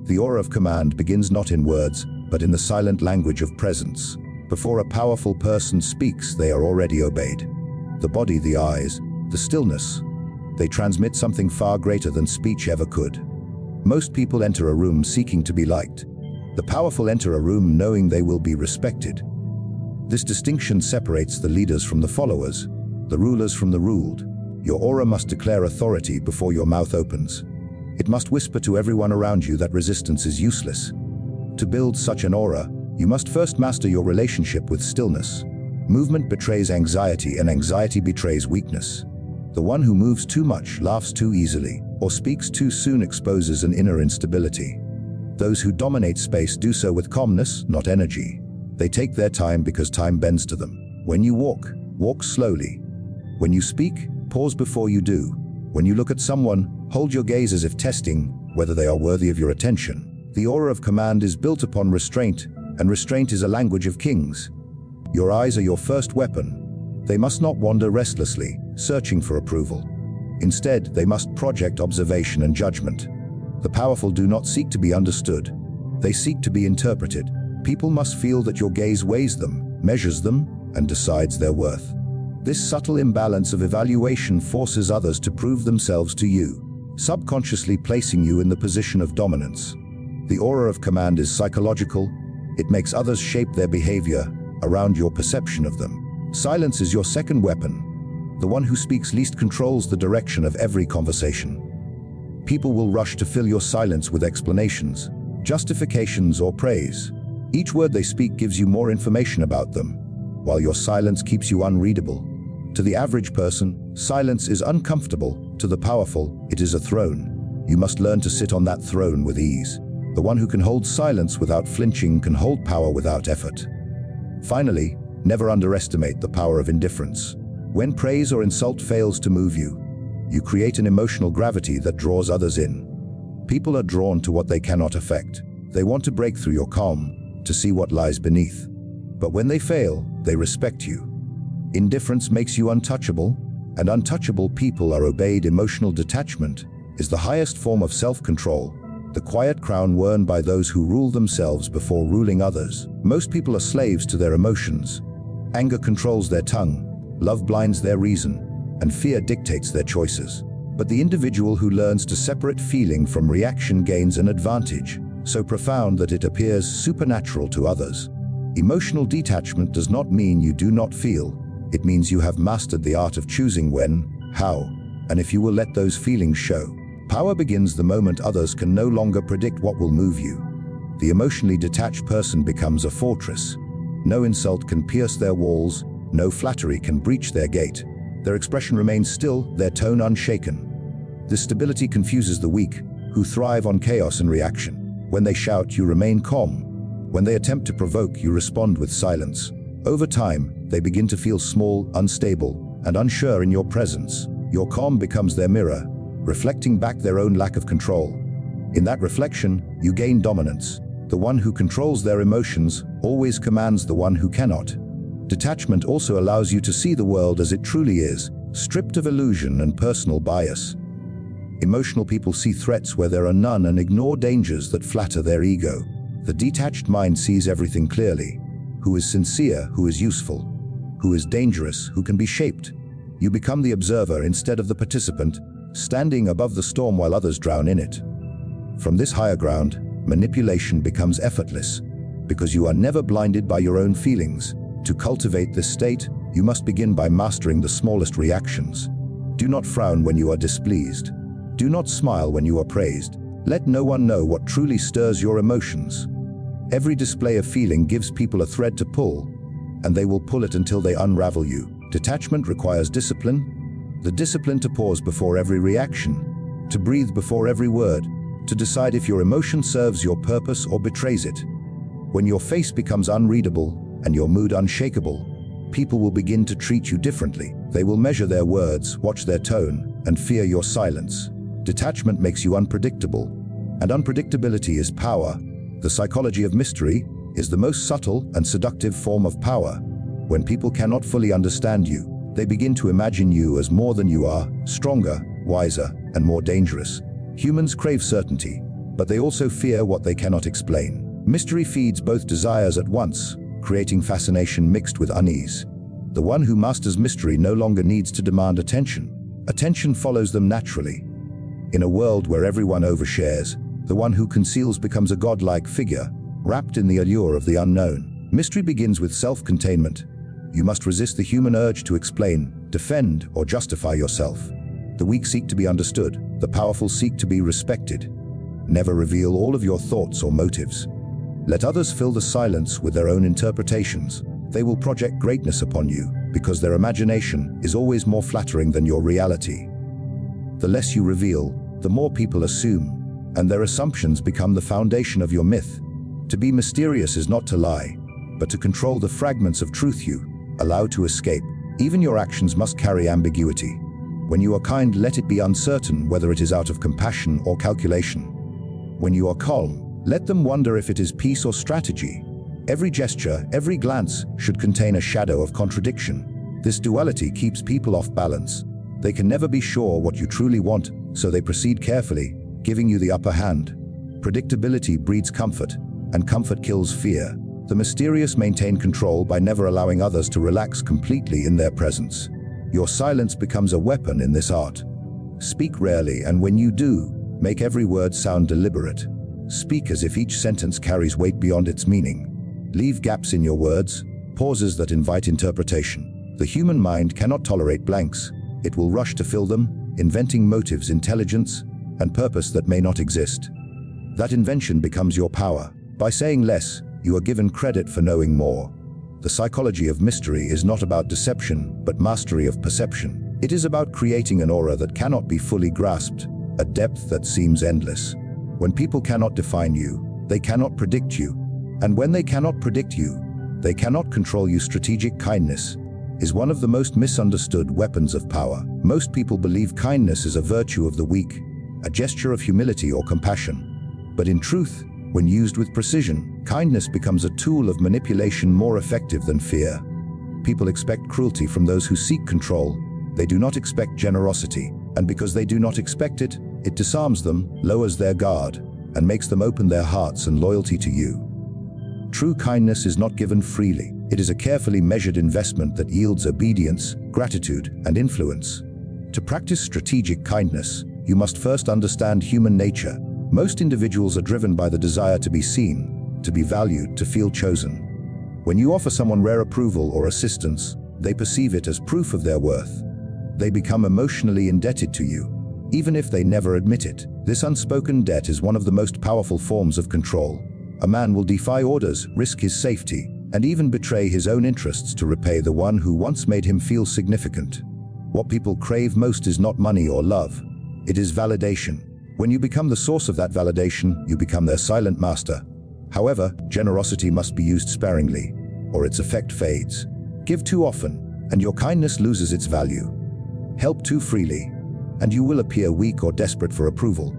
The aura of command begins not in words, but in the silent language of presence. Before a powerful person speaks, they are already obeyed. The body, the eyes, the stillness, they transmit something far greater than speech ever could. Most people enter a room seeking to be liked. The powerful enter a room knowing they will be respected. This distinction separates the leaders from the followers, the rulers from the ruled. Your aura must declare authority before your mouth opens. It must whisper to everyone around you that resistance is useless. To build such an aura, you must first master your relationship with stillness. Movement betrays anxiety, and anxiety betrays weakness. The one who moves too much, laughs too easily, or speaks too soon exposes an inner instability. Those who dominate space do so with calmness, not energy. They take their time because time bends to them. When you walk, walk slowly. When you speak, pause before you do. When you look at someone, hold your gaze as if testing whether they are worthy of your attention. The aura of command is built upon restraint, and restraint is a language of kings. Your eyes are your first weapon. They must not wander restlessly, searching for approval. Instead, they must project observation and judgment. The powerful do not seek to be understood. They seek to be interpreted. People must feel that your gaze weighs them, measures them, and decides their worth. This subtle imbalance of evaluation forces others to prove themselves to you, subconsciously placing you in the position of dominance. The aura of command is psychological. It makes others shape their behavior around your perception of them. Silence is your second weapon. The one who speaks least controls the direction of every conversation. People will rush to fill your silence with explanations, justifications, or praise. Each word they speak gives you more information about them, while your silence keeps you unreadable. To the average person, silence is uncomfortable. To the powerful, it is a throne. You must learn to sit on that throne with ease. The one who can hold silence without flinching can hold power without effort. Finally, never underestimate the power of indifference. When praise or insult fails to move you, you create an emotional gravity that draws others in. People are drawn to what they cannot affect. They want to break through your calm, to see what lies beneath. But when they fail, they respect you. Indifference makes you untouchable, and untouchable people are obeyed. Emotional detachment is the highest form of self-control, the quiet crown worn by those who rule themselves before ruling others. Most people are slaves to their emotions. Anger controls their tongue, love blinds their reason, and fear dictates their choices. But the individual who learns to separate feeling from reaction gains an advantage, so profound that it appears supernatural to others. Emotional detachment does not mean you do not feel. It means you have mastered the art of choosing when, how, and if you will let those feelings show. Power begins the moment others can no longer predict what will move you. The emotionally detached person becomes a fortress. No insult can pierce their walls, no flattery can breach their gate. Their expression remains still, their tone unshaken. This stability confuses the weak, who thrive on chaos and reaction. When they shout, you remain calm. When they attempt to provoke, you respond with silence. Over time, they begin to feel small, unstable, and unsure in your presence. Your calm becomes their mirror, reflecting back their own lack of control. In that reflection, you gain dominance. The one who controls their emotions always commands the one who cannot. Detachment also allows you to see the world as it truly is, stripped of illusion and personal bias. Emotional people see threats where there are none and ignore dangers that flatter their ego. The detached mind sees everything clearly. Who is sincere, who is useful, who is dangerous, who can be shaped. You become the observer instead of the participant, standing above the storm while others drown in it. From this higher ground, manipulation becomes effortless, because you are never blinded by your own feelings. To cultivate this state, you must begin by mastering the smallest reactions. Do not frown when you are displeased. Do not smile when you are praised. Let no one know what truly stirs your emotions. Every display of feeling gives people a thread to pull, and they will pull it until they unravel you. Detachment requires discipline. The discipline to pause before every reaction, to breathe before every word, to decide if your emotion serves your purpose or betrays it. When your face becomes unreadable and your mood unshakable, people will begin to treat you differently. They will measure their words, watch their tone, and fear your silence. Detachment makes you unpredictable, and unpredictability is power. The psychology of mystery is the most subtle and seductive form of power. When people cannot fully understand you, they begin to imagine you as more than you are, stronger, wiser, and more dangerous. Humans crave certainty. but they also fear what they cannot explain. Mystery feeds both desires at once, creating fascination mixed with unease. The one who masters mystery no longer needs to demand attention. Attention follows them naturally. In a world where everyone overshares, the one who conceals becomes a godlike figure, wrapped in the allure of the unknown. Mystery begins with self-containment. You must resist the human urge to explain, defend, or justify yourself. The weak seek to be understood. The powerful seek to be respected. Never reveal all of your thoughts or motives. Let others fill the silence with their own interpretations. They will project greatness upon you, because their imagination is always more flattering than your reality. The less you reveal, the more people assume, and their assumptions become the foundation of your myth. To be mysterious is not to lie, but to control the fragments of truth you allow to escape. Even your actions must carry ambiguity. When you are kind, let it be uncertain whether it is out of compassion or calculation. When you are calm, let them wonder if it is peace or strategy. Every gesture, every glance should contain a shadow of contradiction. This duality keeps people off balance. They can never be sure what you truly want, so they proceed carefully, giving you the upper hand. Predictability breeds comfort, and comfort kills fear. The mysterious maintain control by never allowing others to relax completely in their presence. Your silence becomes a weapon in this art. Speak rarely, and when you do, make every word sound deliberate. Speak as if each sentence carries weight beyond its meaning. Leave gaps in your words, pauses that invite interpretation. The human mind cannot tolerate blanks. It will rush to fill them, inventing motives, intelligence, and purpose that may not exist. That invention becomes your power. By saying less, you are given credit for knowing more. The psychology of mystery is not about deception, but mastery of perception. It is about creating an aura that cannot be fully grasped, a depth that seems endless. When people cannot define you, they cannot predict you. And when they cannot predict you, they cannot control you. Strategic kindness is one of the most misunderstood weapons of power. Most people believe kindness is a virtue of the weak, a gesture of humility or compassion. But in truth, when used with precision, kindness becomes a tool of manipulation more effective than fear. People expect cruelty from those who seek control. They do not expect generosity, and because they do not expect it, it disarms them, lowers their guard, and makes them open their hearts and loyalty to you. True kindness is not given freely. It is a carefully measured investment that yields obedience, gratitude, and influence. To practice strategic kindness, you must first understand human nature. Most individuals are driven by the desire to be seen, to be valued, to feel chosen. When you offer someone rare approval or assistance, they perceive it as proof of their worth. They become emotionally indebted to you, even if they never admit it. This unspoken debt is one of the most powerful forms of control. A man will defy orders, risk his safety, and even betray his own interests to repay the one who once made him feel significant. What people crave most is not money or love. It is validation. When you become the source of that validation, you become their silent master. However, generosity must be used sparingly, or its effect fades. Give too often, and your kindness loses its value. Help too freely, and you will appear weak or desperate for approval.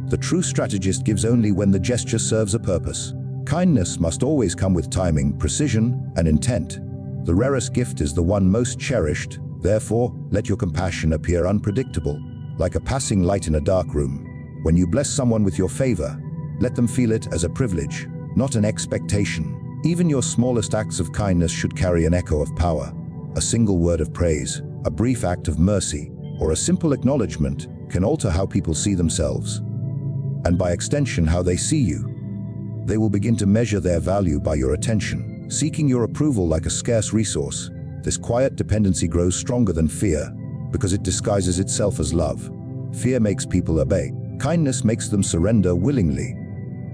The true strategist gives only when the gesture serves a purpose. Kindness must always come with timing, precision, and intent. The rarest gift is the one most cherished. Therefore, let your compassion appear unpredictable, like a passing light in a dark room. When you bless someone with your favor, let them feel it as a privilege, not an expectation. Even your smallest acts of kindness should carry an echo of power. A single word of praise, a brief act of mercy, or a simple acknowledgement can alter how people see themselves, and by extension how they see you. They will begin to measure their value by your attention, seeking your approval like a scarce resource. This quiet dependency grows stronger than fear, because it disguises itself as love. Fear makes people obey. Kindness makes them surrender willingly.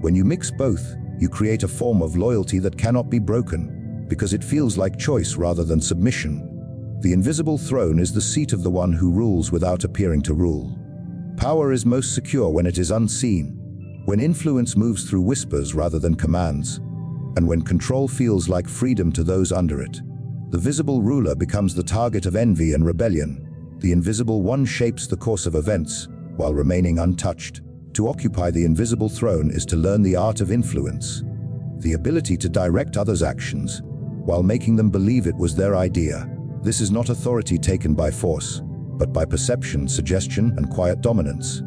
When you mix both, you create a form of loyalty that cannot be broken, because it feels like choice rather than submission. The invisible throne is the seat of the one who rules without appearing to rule. Power is most secure when it is unseen, when influence moves through whispers rather than commands, and when control feels like freedom to those under it. The visible ruler becomes the target of envy and rebellion. The invisible one shapes the course of events, while remaining untouched. To occupy the invisible throne is to learn the art of influence, the ability to direct others' actions, while making them believe it was their idea. This is not authority taken by force, but by perception, suggestion, and quiet dominance.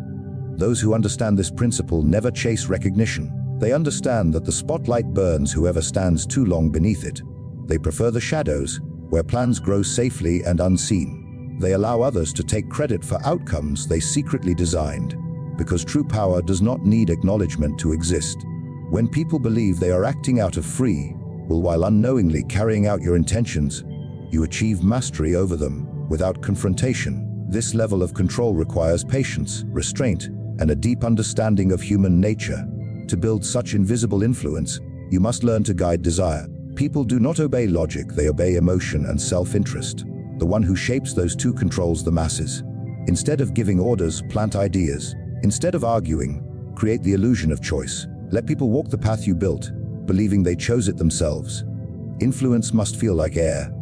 Those who understand this principle never chase recognition. They understand that the spotlight burns whoever stands too long beneath it. They prefer the shadows, where plans grow safely and unseen. They allow others to take credit for outcomes they secretly designed, because true power does not need acknowledgement to exist. When people believe they are acting out of free will while unknowingly carrying out your intentions, you achieve mastery over them without confrontation. This level of control requires patience, restraint, and a deep understanding of human nature. To build such invisible influence, you must learn to guide desire. People do not obey logic, they obey emotion and self-interest. The one who shapes those two controls the masses. Instead of giving orders, plant ideas. Instead of arguing, create the illusion of choice. Let people walk the path you built, believing they chose it themselves. Influence must feel like air,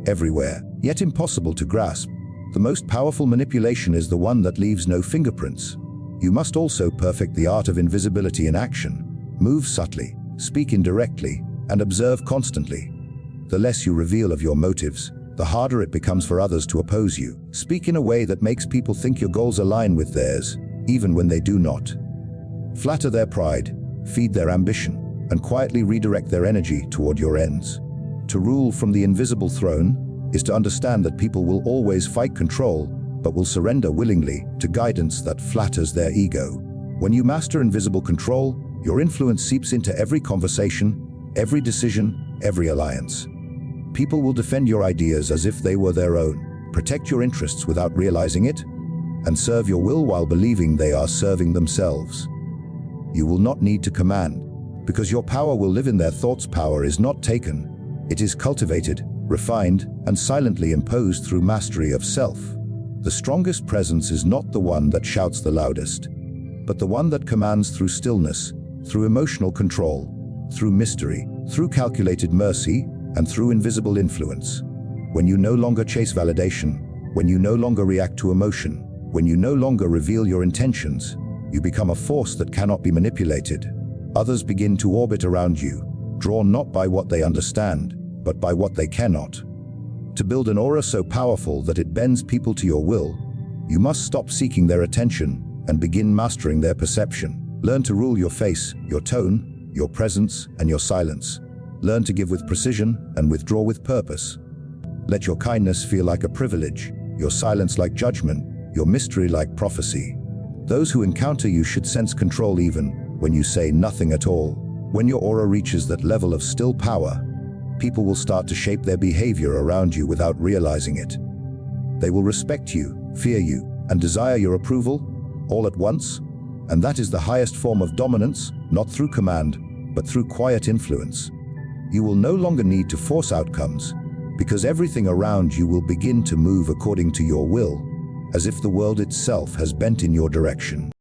everywhere, yet impossible to grasp. The most powerful manipulation is the one that leaves no fingerprints. You must also perfect the art of invisibility in action. Move subtly, speak indirectly, and observe constantly. The less you reveal of your motives, the harder it becomes for others to oppose you. Speak in a way that makes people think your goals align with theirs, even when they do not. Flatter their pride, feed their ambition, and quietly redirect their energy toward your ends. To rule from the invisible throne is to understand that people will always fight control, but will surrender willingly to guidance that flatters their ego. When you master invisible control, your influence seeps into every conversation, every decision, every alliance. People will defend your ideas as if they were their own, protect your interests without realizing it, and serve your will while believing they are serving themselves. You will not need to command, because your power will live in their thoughts. Power is not taken, it is cultivated, refined, and silently imposed through mastery of self. The strongest presence is not the one that shouts the loudest, but the one that commands through stillness, through emotional control, through mystery, through calculated mercy, and through invisible influence. When you no longer chase validation, when you no longer react to emotion, when you no longer reveal your intentions, you become a force that cannot be manipulated. Others begin to orbit around you, drawn not by what they understand, but by what they cannot. To build an aura so powerful that it bends people to your will, you must stop seeking their attention and begin mastering their perception. Learn to rule your face, your tone, your presence, and your silence. Learn to give with precision and withdraw with purpose. Let your kindness feel like a privilege, your silence like judgment, your mystery like prophecy. Those who encounter you should sense control even when you say nothing at all. When your aura reaches that level of still power, people will start to shape their behavior around you without realizing it. They will respect you, fear you, and desire your approval, all at once. And that is the highest form of dominance, not through command, but through quiet influence. You will no longer need to force outcomes, because everything around you will begin to move according to your will, as if the world itself has bent in your direction.